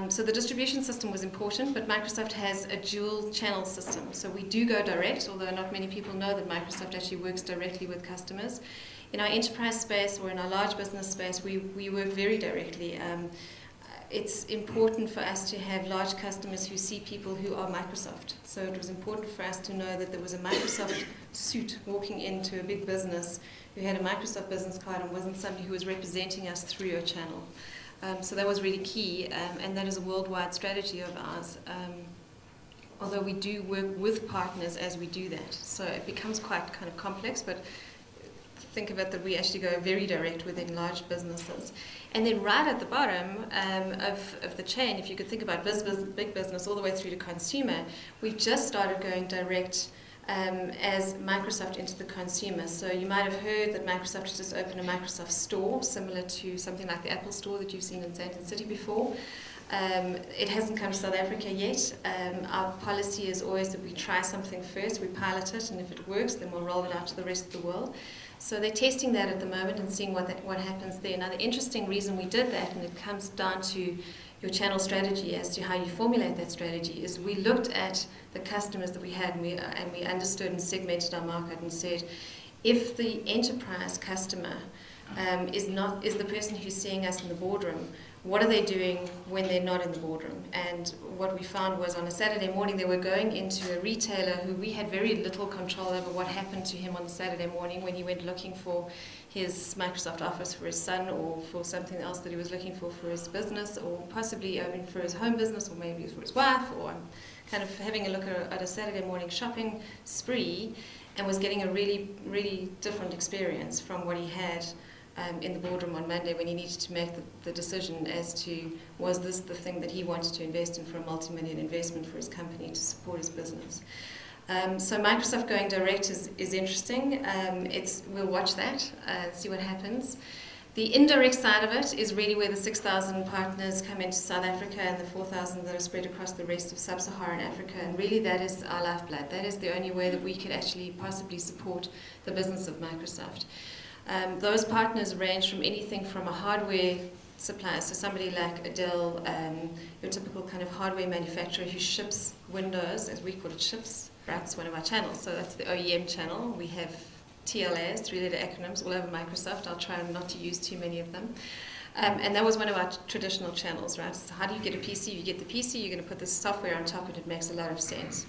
So the distribution system was important, but Microsoft has a dual channel system. So we do go direct, although not many people know that Microsoft actually works directly with customers. In our enterprise space or in our large business space, we work very directly. It's important for us to have large customers who see people who are Microsoft. So it was important for us to know that there was a Microsoft suit walking into a big business who had a Microsoft business card and wasn't somebody who was representing us through a channel. So that was really key, and that is a worldwide strategy of ours. Although we do work with partners as we do that. So it becomes quite kind of complex, but think of it that we actually go very direct within large businesses. And then right at the bottom of the chain, if you could think about big business all the way through to consumer, we've just started going direct as Microsoft into the consumer. So you might have heard that Microsoft has just opened a Microsoft store, similar to something like the Apple store that you've seen in Sandton City before. It hasn't come to South Africa yet. Our policy is always that we try something first, we pilot it, and if it works, then we'll roll it out to the rest of the world. So they're testing that at the moment and seeing what happens there. Now, the interesting reason we did that, and it comes down to your channel strategy as to how you formulate that strategy, is we looked at the customers that we had and we understood and segmented our market and said, if the enterprise customer is the person who's seeing us in the boardroom, what are they doing when they're not in the boardroom? And what we found was on a Saturday morning they were going into a retailer who we had very little control over what happened to him on the Saturday morning when he went looking for his Microsoft Office for his son or for something else that he was looking for his business, or possibly for his home business, or maybe for his wife, or kind of having a look at a Saturday morning shopping spree, and was getting a really, really different experience from what he had in the boardroom on Monday when he needed to make the decision as to was this the thing that he wanted to invest in for a multi-million investment for his company to support his business. So Microsoft going direct is interesting. We'll watch that, see what happens. The indirect side of it is really where the 6,000 partners come into South Africa and the 4,000 that are spread across the rest of sub-Saharan Africa, and really that is our lifeblood. That is the only way that we could actually possibly support the business of Microsoft. Those partners range from anything from a hardware supplier, so somebody like a Dell, your typical kind of hardware manufacturer who ships Windows, as we call it, ships. That's one of our channels, so that's the OEM channel. We have TLAs, three-letter acronyms, all over Microsoft. I'll try not to use too many of them. And that was one of our traditional channels, right? So how do you get a PC? You get the PC, you're going to put the software on top, and it makes a lot of sense.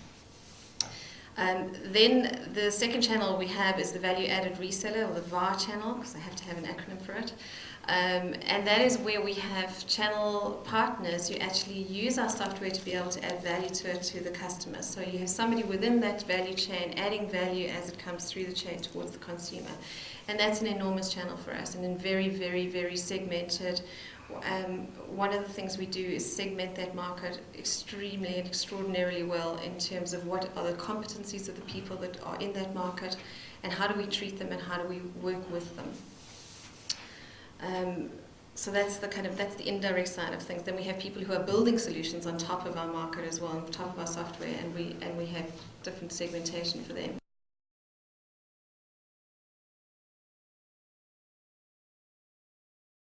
Then the second channel we have is the value-added reseller, or the VAR channel, because I have to have an acronym for it. And that is where we have channel partners who actually use our software to be able to add value to it to the customer. So you have somebody within that value chain adding value as it comes through the chain towards the consumer. And that's an enormous channel for us, and in very, very, very segmented. One of the things we do is segment that market extremely and extraordinarily well in terms of what are the competencies of the people that are in that market, and how do we treat them and how do we work with them. So that's the indirect side of things. Then we have people who are building solutions on top of our market as well, on top of our software, and we have different segmentation for them.